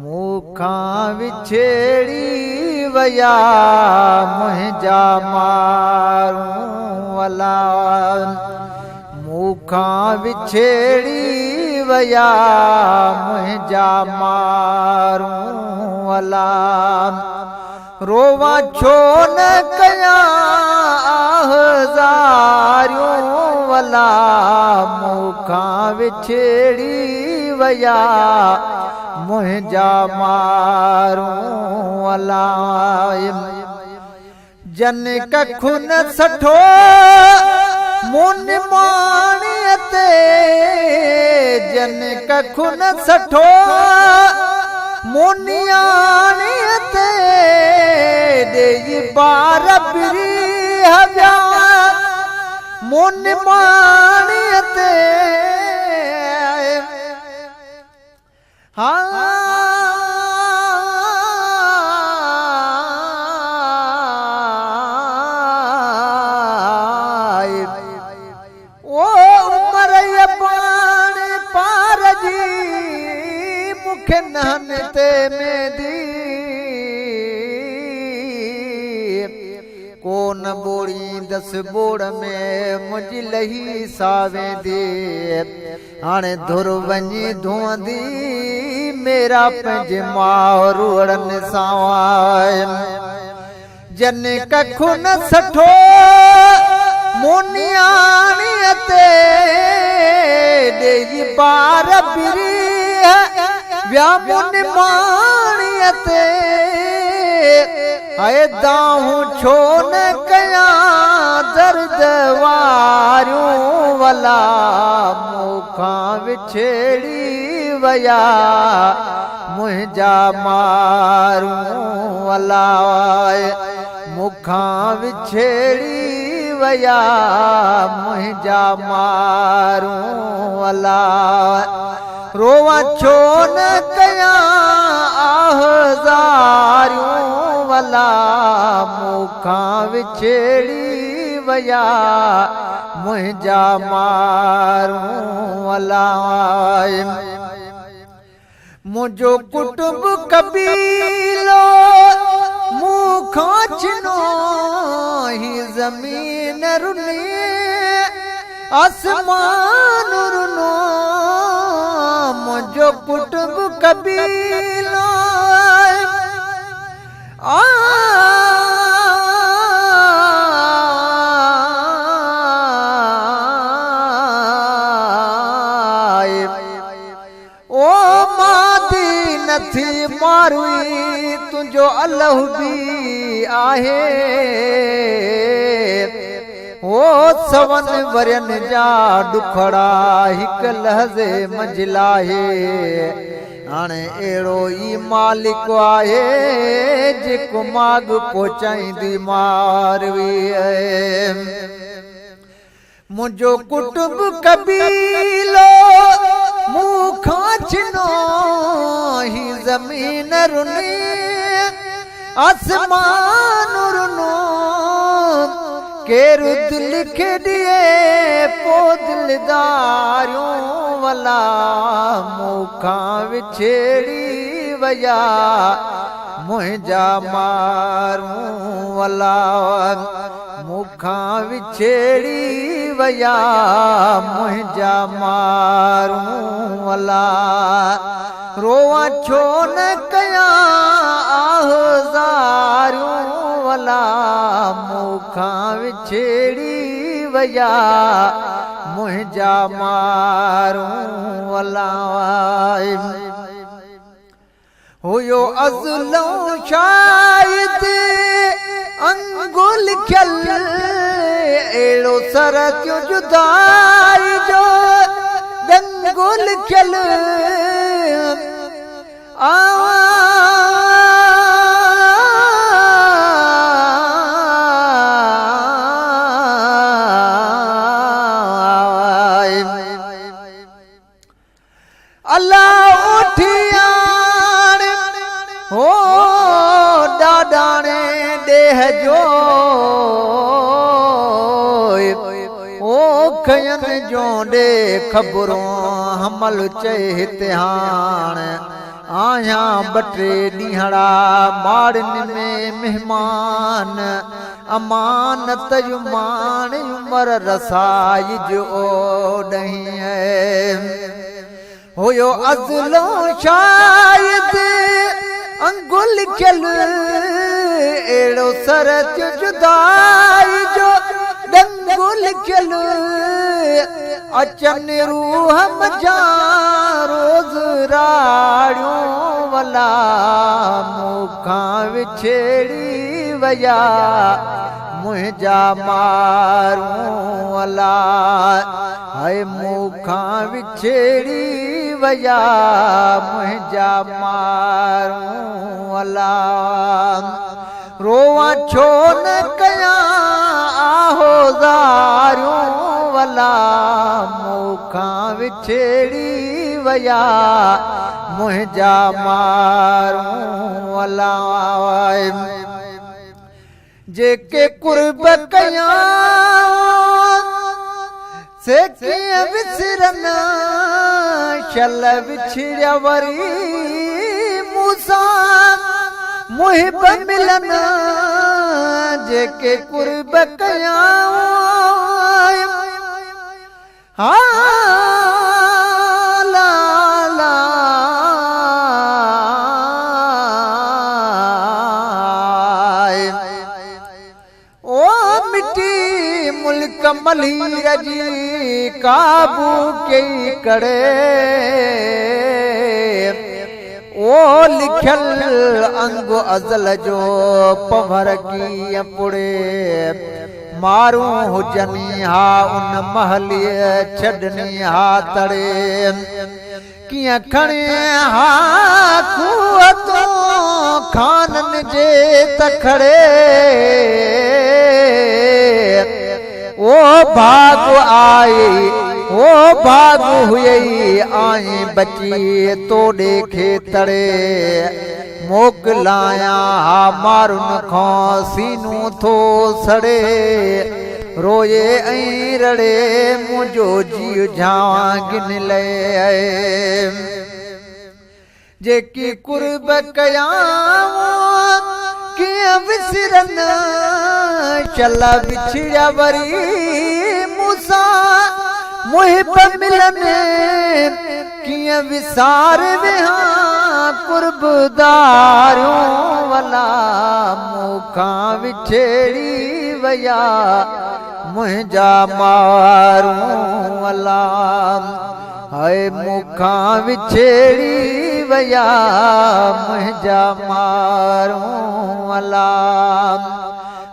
मुखां विछेड़ी वया मुंहिंजा मारूं वला मुखां विछेड़ी वया मुंहिंजा मारूं वला रोवा छो न कयां आज़ारियूं वला मुखां विछेड़ी वया मुंहिंजा मारूं वला जन कखु न सठो मुन माणीअ ते जन कखु न सठो मुनियाणीअ ते ॾेई बार बिरी हव्या मुन माणीअ ते ओ उमर पाण पार जी मुखे नहन ते मेंदी कोन बोड़ींदस बोड़ में मुंहिंजी लही सावेंदी हाणे धुर वञी धुअंदी मेरा पंहिंजे मारूड़नि सां जन कखु न सठो मुनियाणीअ ते ॾेई बार बिरी विया मुन माणीअ ते हाय दाहूं छो न कयां दर्द वारियूं वला मुखां विछेड़ी वया मुंहिंजा मारूं वला मुखां विछेड़ी वया मुंहिंजा मारूं वला रोवा छो न कयां आज़ारियूं वला मुखां विछेड़ी वया मुंहिंजा मारूं वला मुंहिंजो कुटुंब कबीलो मुखां छिनो ही ज़मीन रुनी आसमान रुनो मुंहिंजो कुटुंब कबीलो नथी मारुई तुंहिंजो अल्लाह बि आहे ओ सवन वरनि जा ॾुखड़ा हिकु लहज़े मंझिलाहे हाणे अहिड़ो ई मालिक आहे जेको माग पहुचाईंदी मारवी मुंहिंजो कुटुंब कबीलो मुखां छिनो ही ज़मीन रुनी आसमान रुनो केरु दिल खे ॾिए पोइ दिलदारियूं वला मुखां विछेड़ी वया मुंहिंजा मारूं वला मुखां विछेड़ी वया मुंहिंजा मारूं वला रोवा छो न कयां आज़ारियूं वला मुखां विछेड़ी वया मुंहिंजा मारूं वला हुयो अज़लो शायदि अंगुल खियल अहिड़ो सर थियो जुदाई जो दंगुल खियल अल्लाह उठियाण हो ॾाॾाणे ॾेह जो ओ खयन जोंडे खबरों हमल चहिते हाण आया बटे ॾींहड़ा माड़न में मेहमान अमानत युमान उमर रसाई जो ॾहीं होयो अज़लो शायद अंगुल चल एड़ो सरत जुदाई जो दंगुल चल अचन रूह मजा रोज़ राड़ियों वला मुखां विछेड़ी वया मुंहिंजा मारूं वला हाय मुखां विछेड़ी वया मुंहिंजा मारूं वला रोवां छो न कयां आहो ज़ारियूं वला मुखां विछेड़ी वया मुंहिंजा मारूं वला जेके कुर्ब कयां से कीअं विसरना शल विछड़िया वरी मूंसां मुहिब मिलना जेके कुर्ब कयां ला ला ओ मिट्टी मुल्क मलीर जी काबू कई करे ओ लिखल अंग अज़ल जो पवर कीअं पुड़े मारूं हुजनी हा उन महलीअ छॾनी हा तड़े कीअं खणे हा खूह तो खाननि जे तखड़े ओ भाग आई ओ भाग हुई आई बची तोड़े खेतड़े मोकलाया हा मारुन खां सीनू थो सड़े रोए ऐं रड़े मुंहिंजो जीव झां गिन ले जेकी कुर्ब कयां कीअं विसरन चल विछड़िया वरी मूंसां मुहिब मिलने कीअं विसार विहां कुर्बदारियों वला मुखां विछेड़ी वया मुंहिंजा मारूं वला हाय मुखां विछेड़ी वया मुंहिंजा मारूं वला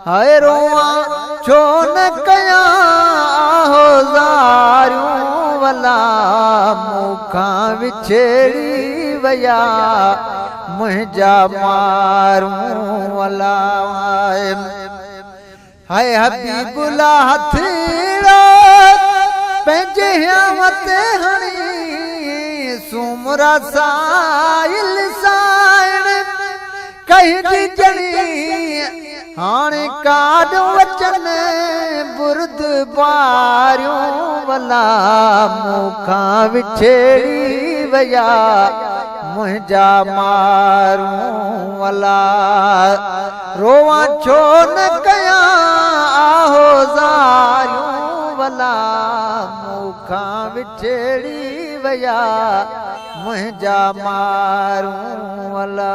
हाय रोवां छो न कयां आहो ज़ारियूं वला मुखां विछेड़ी वया मुंहिंजा मारूं वला हाय हबीबुल्ला हथड़ो पंहिंजे हियावत हणी सुमरा साइल साइण कहिड़ी जड़ी हाणे काड वचन बुर्द बारियूं वला मुखां विछेड़ी वया मुंहिंजा मारूं वला रोवां छो न कयां आहो ज़ारियूं वला मुखां विछेड़ी वया मुंहिंजा मारूं वला।